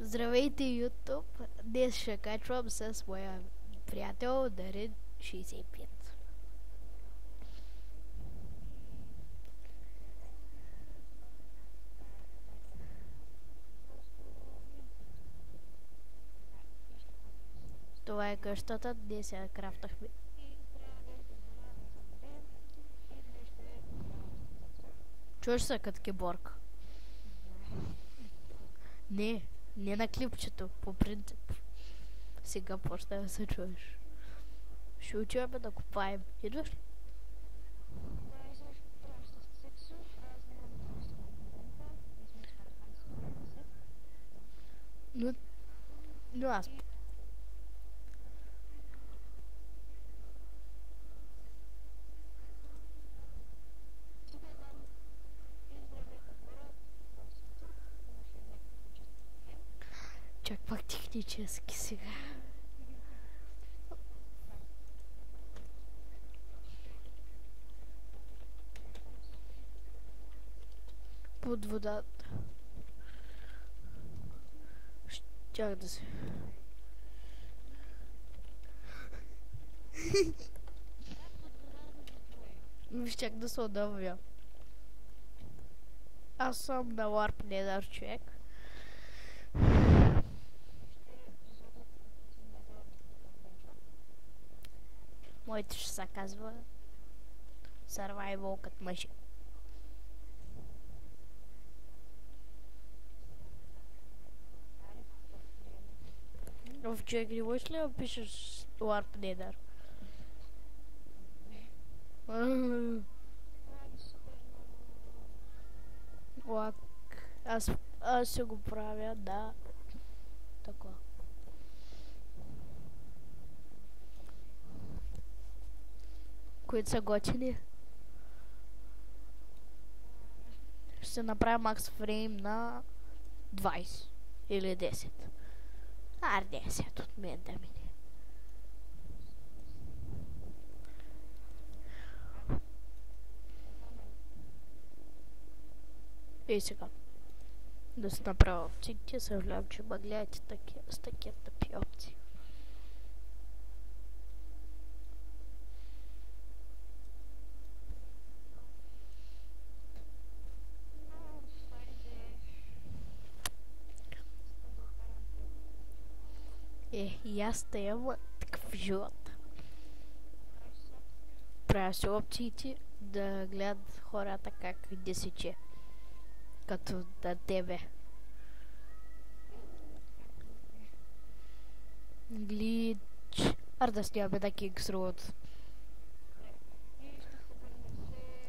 Здравейте, YouTube! Днес ще качвам с моя приятел Дарин 65. Това е къщата, днес я крафтахме. Чуваш се като киборг? Не на клипчето, по принцип. Сега почна да се чуеш. Ще отиваме да копаем. Идваш ли? Но аз... Чак пак технически сега. Под водата. Щях да се... Щях да се удавя. Аз съм на Warp Nether човек. Моите ще се казва Survival като мъжи. В човек не можеш ли да пишеш Warp Nether? Лак. Аз ще го правя, да. Така. Които са готини. Ще направя макс фрейм на 20 или 10. 10 от мен да мине. И сега. Да се направя опциите, съжалявам, че ма гледате с такива тъпи опции. И аз тая такъв живот. Правя се опциите да гледат хората как да се че. Като да тебе. Глич. Да снимаме на Kings Road.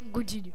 Години.